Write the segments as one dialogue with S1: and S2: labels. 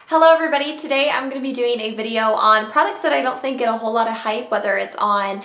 S1: Hello everybody, today I'm going to be doing a video on products that I don't think get a whole lot of hype, whether it's on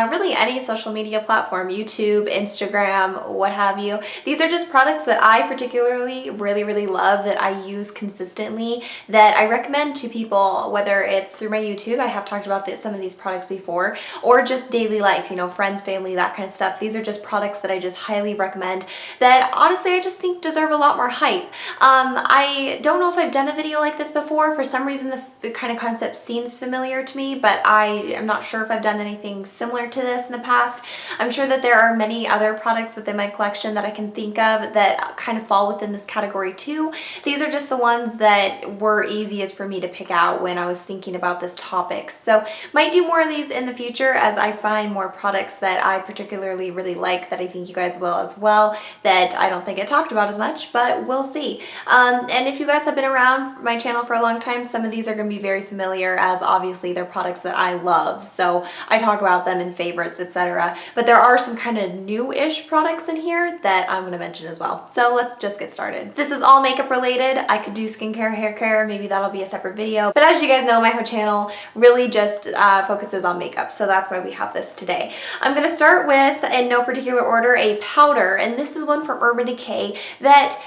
S1: really any social media platform, YouTube, Instagram, what have you. These are just products that I particularly really love, that I use consistently, that I recommend to people, whether it's through my YouTube, I have talked about some of these products before, or just daily life, you know, friends, family, that kind of stuff. These are just products that I just highly recommend that honestly I just think deserve a lot more hype. I don't know if I've done a video like this before. For some reason the kind of concept seems familiar to me, but I am not sure if I've done anything similar to this in the past. I'm sure that there are many other products within my collection that I can think of that kind of fall within this category too. These are just the ones that were easiest for me to pick out when I was thinking about this topic. So might do more of these in the future as I find more products that I particularly really like, that I think you guys will as well, that I don't think get talked about as much, but we'll see. And if you guys have been around my channel for a long time, some of these are going to be very familiar, as obviously they're products that I love, so I talk about them in favorites, etc. But there are some kind of new-ish products in here that I'm going to mention as well. So let's just get started. This is all makeup related. I could do skincare, hair care, maybe that'll be a separate video. But as you guys know, my whole channel really just focuses on makeup, so that's why we have this today. I'm going to start with, in no particular order, a powder, and this is one from Urban Decay that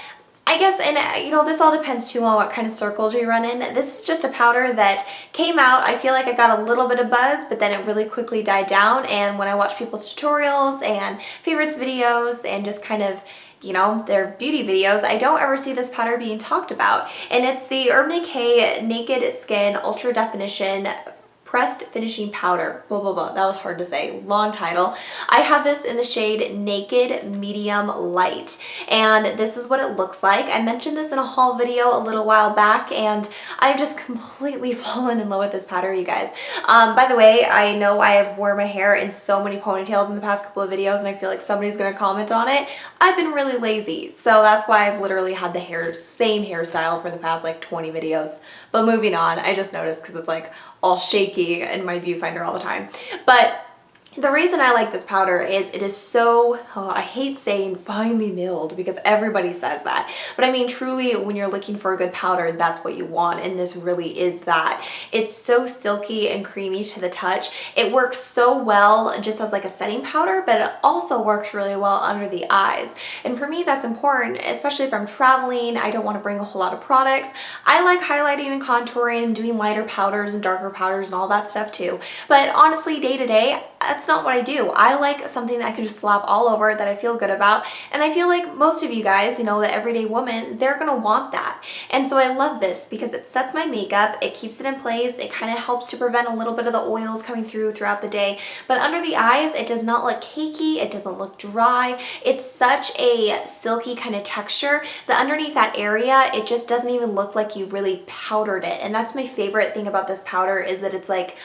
S1: I guess, and you know, this all depends too on what kind of circles you run in. This is just a powder that came out. I feel like I got a little bit of buzz, but then it really quickly died down. And when I watch people's tutorials and favorites videos and just kind of, you know, their beauty videos, I don't ever see this powder being talked about. And it's the Urban Decay Naked Skin Ultra Definition Pressed Finishing Powder. Blah, blah, blah. That was hard to say. Long title. I have this in the shade Naked Medium Light, and this is what it looks like. I mentioned this in a haul video a little while back, and I've just completely fallen in love with this powder, you guys. By the way, I know I have worn my hair in so many ponytails in the past couple of videos, and I feel like somebody's going to comment on it. I've been really lazy, so that's why I've literally had the same hairstyle for the past like 20 videos. But moving on, I just noticed because it's like all shaky in my viewfinder all the time. But the reason I like this powder is it is so, I hate saying finely milled because everybody says that, but I mean truly when you're looking for a good powder, that's what you want, and this really is that. It's so silky and creamy to the touch. It works so well just as like a setting powder, but it also works really well under the eyes. And for me that's important, especially if I'm traveling, I don't want to bring a whole lot of products. I like highlighting and contouring and doing lighter powders and darker powders and all that stuff too. But honestly, day to day, that's not what I do. I like something that I can just slap all over, that I feel good about, and I feel like most of you guys, you know, the everyday woman, they're gonna want that. And so I love this because it sets my makeup, it keeps it in place, it kind of helps to prevent a little bit of the oils coming throughout the day, but under the eyes, it does not look cakey, it doesn't look dry. It's such a silky kind of texture that underneath that area, it just doesn't even look like you really powdered it. And that's my favorite thing about this powder, is that it's like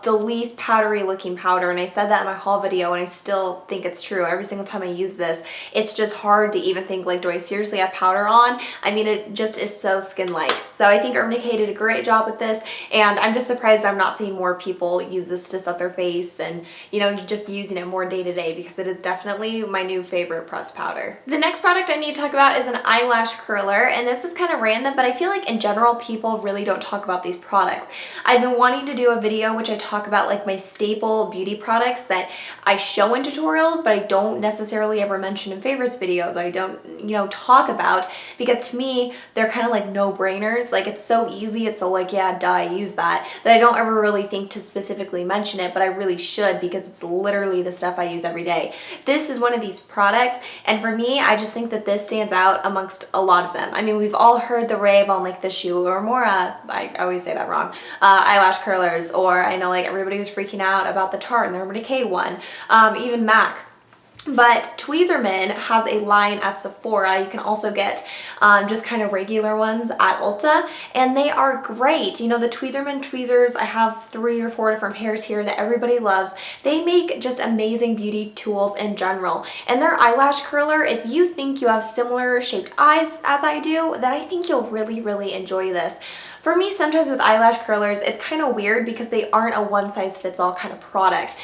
S1: the least powdery looking powder, and I said that in my haul video and I still think it's true. Every single time I use this, it's just hard to even think like, do I seriously have powder on? I mean, it just is so skin-like. So I think Urban Decay did a great job with this, and I'm just surprised I'm not seeing more people use this to set their face and, you know, just using it more day to day, because it is definitely my new favorite pressed powder. The next product I need to talk about is an eyelash curler, and this is kind of random, but I feel like in general people really don't talk about these products. I've been wanting to do a video which I talk about like my staple beauty products that I show in tutorials, but I don't necessarily ever mention in favorites videos. I don't, you know, talk about, because to me, they're kind of like no-brainers. Like, it's so easy, it's so like, yeah, duh, I use that I don't ever really think to specifically mention it, but I really should, because it's literally the stuff I use every day. This is one of these products, and for me, I just think that this stands out amongst a lot of them. I mean, we've all heard the rave on like the Shoe or more, I always say that wrong, eyelash curlers, or I know like everybody was freaking out about the Tarte and the Urban Decay one, even MAC. But Tweezerman has a line at Sephora. You can also get just kind of regular ones at Ulta, and they are great. You know, the Tweezerman tweezers, I have 3 or 4 different pairs here that everybody loves. They make just amazing beauty tools in general. And their eyelash curler, if you think you have similar shaped eyes as I do, then I think you'll really enjoy this. For me, sometimes with eyelash curlers, it's kind of weird because they aren't a one-size-fits-all kind of product.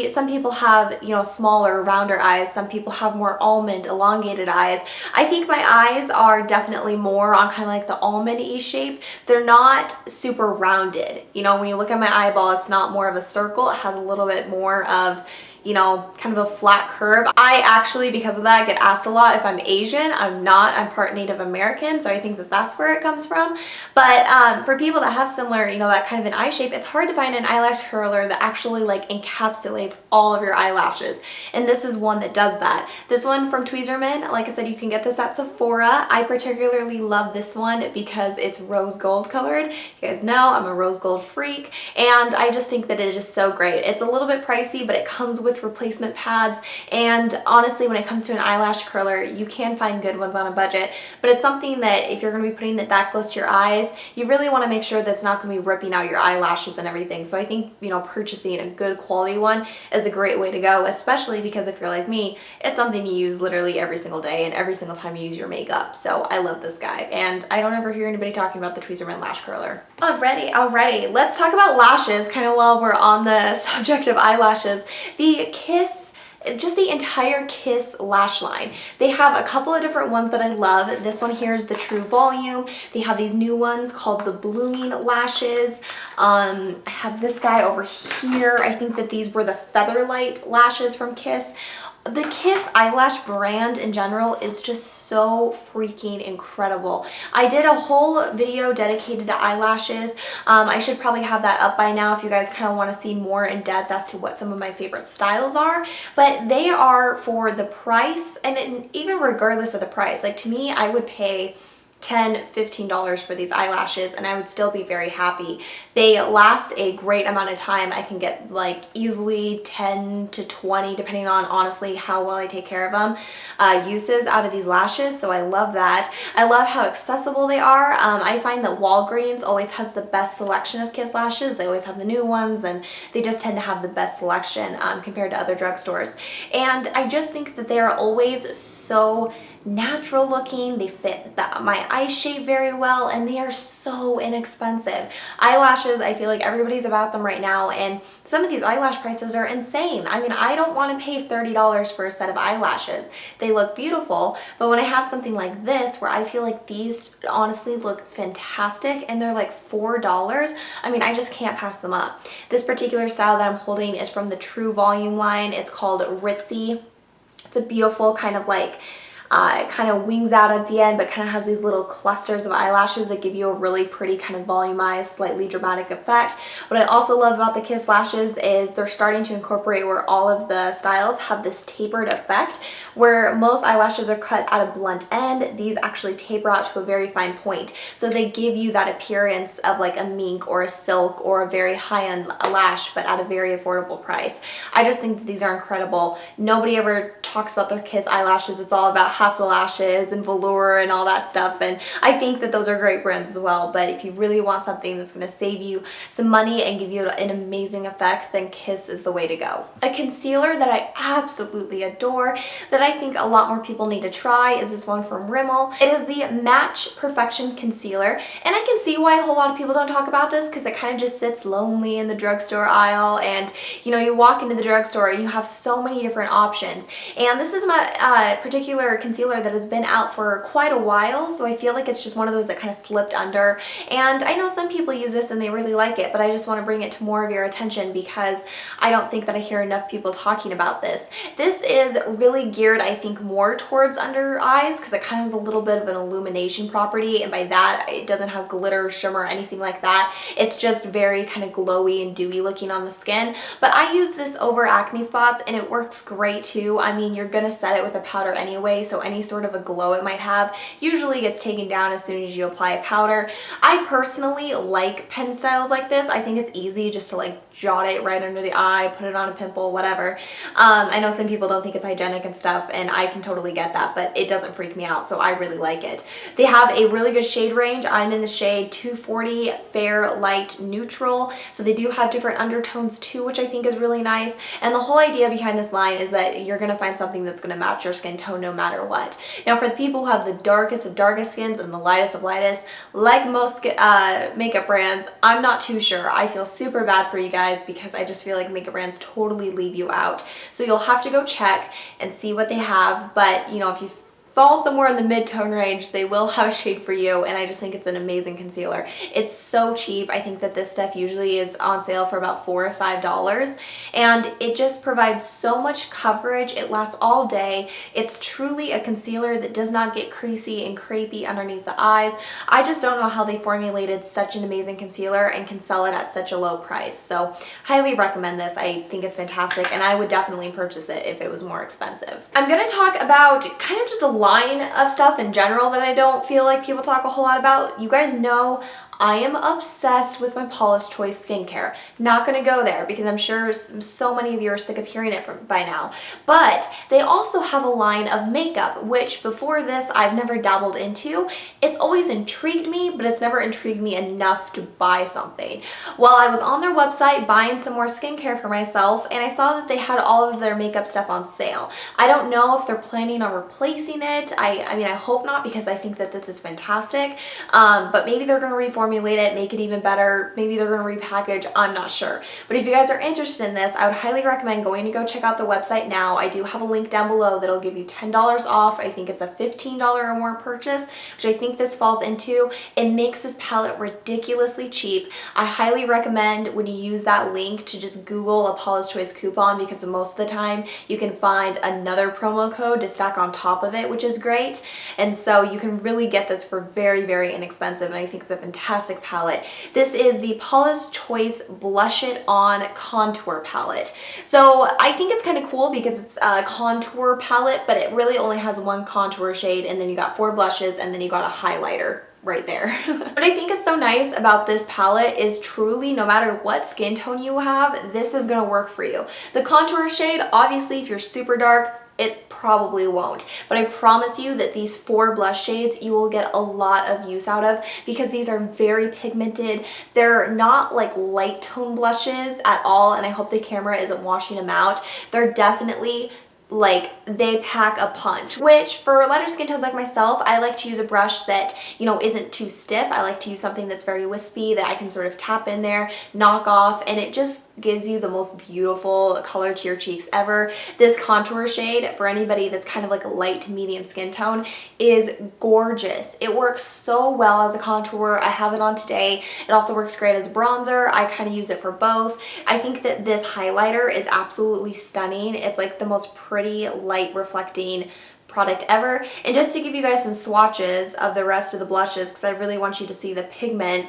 S1: Some people have, you know, smaller, rounder eyes eyes. Some people have more almond, elongated eyes. I think my eyes are definitely more on kind of like the almond-y shape. They're not super rounded. You know, when you look at my eyeball, it's not more of a circle. It has a little bit more of, you know, kind of a flat curve. I actually, because of that, get asked a lot if I'm Asian. I'm not. I'm part Native American, so I think that that's where it comes from. But for people that have similar, you know, that kind of an eye shape, it's hard to find an eyelash curler that actually like encapsulates all of your eyelashes. And this is one that does that. This one from Tweezerman, like I said, you can get this at Sephora. I particularly love this one because it's rose gold colored. You guys know I'm a rose gold freak, and I just think that it is so great. It's a little bit pricey, but it comes with replacement pads, and honestly, when it comes to an eyelash curler, you can find good ones on a budget, but it's something that if you're going to be putting it that close to your eyes, you really want to make sure that's not going to be ripping out your eyelashes and everything. So I think, you know, purchasing a good quality one is a great way to go, especially because if you're like me, it's something you use literally every single day and every single time you use your makeup. So I love this guy, and I don't ever hear anybody talking about the Tweezerman lash curler. Alrighty, let's talk about lashes kind of while we're on the subject of eyelashes. Just the entire Kiss lash line. They have a couple of different ones that I love. This one here is the True Volume. They have these new ones called the Blooming Lashes. I have this guy over here. I think that these were the Featherlight lashes from Kiss. The Kiss eyelash brand in general is just so freaking incredible. I did a whole video dedicated to eyelashes. I should probably have that up by now if you guys kind of want to see more in depth as to what some of my favorite styles are. But they are, for the price, and even regardless of the price, like to me, I would pay $10, $15 for these eyelashes and I would still be very happy. They last a great amount of time. I can get like easily 10 to 20, depending on honestly how well I take care of them, uses out of these lashes, so I love that. I love how accessible they are. I find that Walgreens always has the best selection of Kiss lashes. They always have the new ones and they just tend to have the best selection compared to other drugstores. And I just think that they are always so natural looking. They fit my eye shape very well, and they are so inexpensive. Eyelashes, I feel like everybody's about them right now, and some of these eyelash prices are insane. I mean, I don't want to pay $30 for a set of eyelashes. They look beautiful, but when I have something like this where I feel like these honestly look fantastic and they're like $4, I mean, I just can't pass them up. This particular style that I'm holding is from the True Volume line. It's called Ritzy. It's a beautiful kind of like it kind of wings out at the end, but kind of has these little clusters of eyelashes that give you a really pretty kind of volumized, slightly dramatic effect. What I also love about the Kiss lashes is they're starting to incorporate where all of the styles have this tapered effect, where most eyelashes are cut at a blunt end. These actually taper out to a very fine point. So they give you that appearance of like a mink or a silk or a very high-end lash, but at a very affordable price. I just think that these are incredible. Nobody ever talks about the Kiss eyelashes. It's all about Hustle Lashes and Velour and all that stuff, and I think that those are great brands as well, but if you really want something that's going to save you some money and give you an amazing effect, then Kiss is the way to go. A concealer that I absolutely adore, that I think a lot more people need to try, is this one from Rimmel. It is the Match Perfection Concealer, and I can see why a whole lot of people don't talk about this, because it kind of just sits lonely in the drugstore aisle, and you know, you walk into the drugstore and you have so many different options, and this is my particular concealer that has been out for quite a while, so I feel like it's just one of those that kind of slipped under, and I know some people use this and they really like it, but I just want to bring it to more of your attention because I don't think that I hear enough people talking about this. This is really geared, I think, more towards under eyes because it kind of has a little bit of an illumination property, and by that it doesn't have glitter, shimmer, or anything like that. It's just very kind of glowy and dewy looking on the skin, but I use this over acne spots and it works great too. I mean, you're gonna set it with a powder anyway, so any sort of a glow it might have usually gets taken down as soon as you apply a powder. I personally like pen styles like this. I think it's easy just to like jot it right under the eye, put it on a pimple, whatever. I know some people don't think it's hygienic and stuff, and I can totally get that, but it doesn't freak me out, so I really like it. They have a really good shade range. I'm in the shade 240 Fair Light Neutral, so they do have different undertones too, which I think is really nice, and the whole idea behind this line is that you're gonna find something that's gonna match your skin tone no matter what. Now for the people who have the darkest of darkest skins and the lightest of lightest, like most makeup brands, I'm not too sure. I feel super bad for you guys because I just feel like makeup brands totally leave you out. So you'll have to go check and see what they have, but you know, if you fall somewhere in the mid-tone range, they will have a shade for you, and I just think it's an amazing concealer. It's so cheap. I think that this stuff usually is on sale for about $4 or $5, and it just provides so much coverage. It lasts all day. It's truly a concealer that does not get creasy and crepey underneath the eyes. I just don't know how they formulated such an amazing concealer and can sell it at such a low price. So highly recommend this. I think it's fantastic, and I would definitely purchase it if it was more expensive. I'm gonna talk about kind of just a line of stuff in general that I don't feel like people talk a whole lot about. You guys know I am obsessed with my Paula's Choice skincare. Not gonna go there because I'm sure so many of you are sick of hearing it by now. But they also have a line of makeup, which before this I've never dabbled into. It's always intrigued me, but it's never intrigued me enough to buy something. Well, I was on their website buying some more skincare for myself, and I saw that they had all of their makeup stuff on sale. I don't know if they're planning on replacing it. I mean, I hope not, because I think that this is fantastic. But maybe they're gonna reformulate it, make it even better. Maybe they're going to repackage. I'm not sure. But if you guys are interested in this, I would highly recommend going to go check out the website now. I do have a link down below that'll give you $10 off. I think it's a $15 or more purchase, which I think this falls into. It makes this palette ridiculously cheap. I highly recommend when you use that link to just Google a Paula's Choice coupon, because most of the time you can find another promo code to stack on top of it, which is great. And so you can really get this for very, very inexpensive, and I think it's a fantastic palette. This is the Paula's Choice Blush It On Contour Palette. So I think it's kind of cool because it's a contour palette, but it really only has one contour shade, and then you got 4 blushes, and then you got a highlighter right there. What I think is so nice about this palette is truly no matter what skin tone you have, this is gonna work for you. The contour shade, obviously if you're super dark, it probably won't, but I promise you that these 4 blush shades you will get a lot of use out of, because these are very pigmented. They're not like light tone blushes at all, and I hope the camera isn't washing them out. They're definitely like, they pack a punch, which for lighter skin tones like myself, I like to use a brush that, you know, isn't too stiff. I like to use something that's very wispy that I can sort of tap in there, knock off, and it just gives you the most beautiful color to your cheeks ever. This contour shade, for anybody that's kind of like a light to medium skin tone, is gorgeous. It works so well as a contour. I have it on today. It also works great as a bronzer. I kind of use it for both. I think that this highlighter is absolutely stunning. It's like the most pretty light reflecting product ever. And just to give you guys some swatches of the rest of the blushes, because I really want you to see the pigment,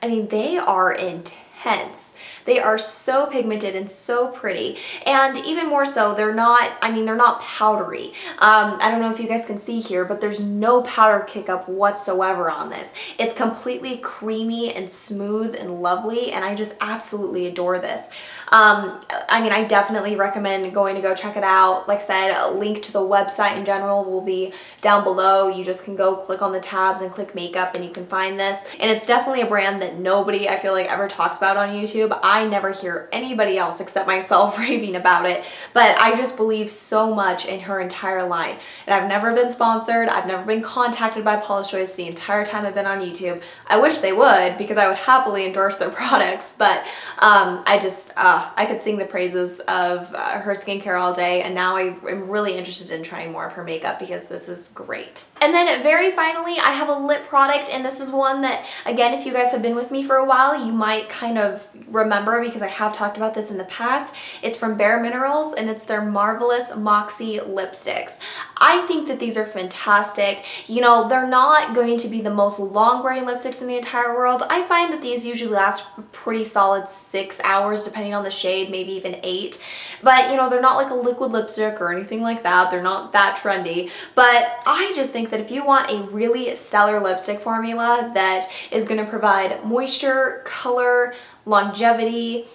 S1: I mean, they are intense. They are so pigmented and so pretty, and even more so, they're not, I mean, they're not powdery. I don't know if you guys can see here, but there's no powder kick up whatsoever on this. It's completely creamy and smooth and lovely, and I just absolutely adore this. I mean, I definitely recommend going to go check it out. Like I said, a link to the website in general will be down below. You just can go click on the tabs and click makeup and you can find this. And it's definitely a brand that nobody, I feel like, ever talks about on YouTube. I never hear anybody else except myself raving about it, but I just believe so much in her entire line. And I've never been sponsored. I've never been contacted by Paula's Choice the entire time I've been on YouTube. I wish they would, because I would happily endorse their products, but I could sing the praises of her skincare all day, and now I am really interested in trying more of her makeup because this is great. And then very finally, I have a lip product, and this is one that, again, if you guys have been with me for a while, you might kind of remember because I have talked about this in the past. It's from Bare Minerals, and it's their Marvelous Moxie lipsticks. I think that these are fantastic. You know, they're not going to be the most long-wearing lipsticks in the entire world. I find that these usually last a pretty solid 6 hours, depending on the shade, maybe even 8. But, you know, they're not like a liquid lipstick or anything like that. They're not that trendy. But I just think that if you want a really stellar lipstick formula that is going to provide moisture, color, longevity,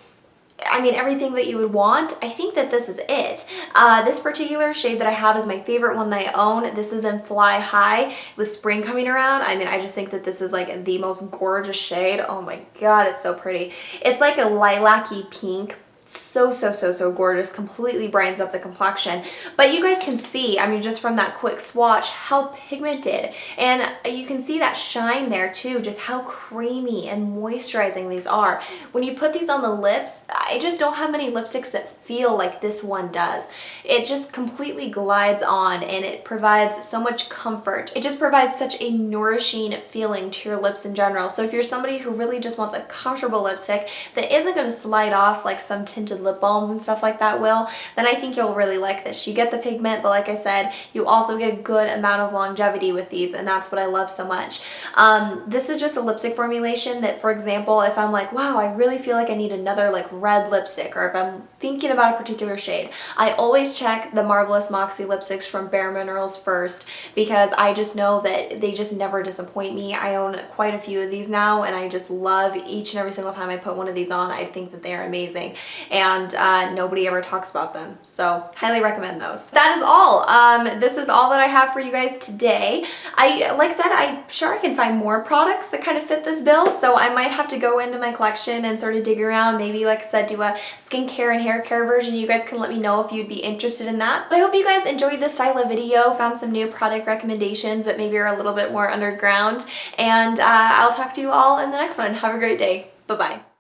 S1: I mean, everything that you would want, I think that this is it. This particular shade that I have is my favorite one that I own. This is in Fly High with spring coming around. I mean, I just think that this is like the most gorgeous shade. Oh my god, it's so pretty. It's like a lilac-y pink, so, so, so, so gorgeous, completely brightens up the complexion. But you guys can see, I mean, just from that quick swatch, how pigmented, and you can see that shine there too, just how creamy and moisturizing these are. When you put these on the lips, I just don't have many lipsticks that feel like this one does. It just completely glides on, and it provides so much comfort. It just provides such a nourishing feeling to your lips in general. So if you're somebody who really just wants a comfortable lipstick that isn't going to slide off like some tinted lip balms and stuff like that will, then I think you'll really like this. You get the pigment, but like I said, you also get a good amount of longevity with these, and that's what I love so much. This is just a lipstick formulation that, for example, if I'm like, wow, I really feel like I need another like red lipstick, or if I'm thinking about a particular shade, I always check the Marvelous Moxie lipsticks from Bare Minerals first, because I just know that they just never disappoint me. I own quite a few of these now, and I just love each and every single time I put one of these on. I think that they are amazing, and nobody ever talks about them, so highly recommend those. That is all. This is all that I have for you guys today. Like I said, I'm sure I can find more products that kind of fit this bill, so I might have to go into my collection and sort of dig around, maybe like I said, do a skincare and hair care version. You guys can let me know if you'd be interested in that. But I hope you guys enjoyed this style of video, found some new product recommendations that maybe are a little bit more underground, and I'll talk to you all in the next one. Have a great day. Bye-bye.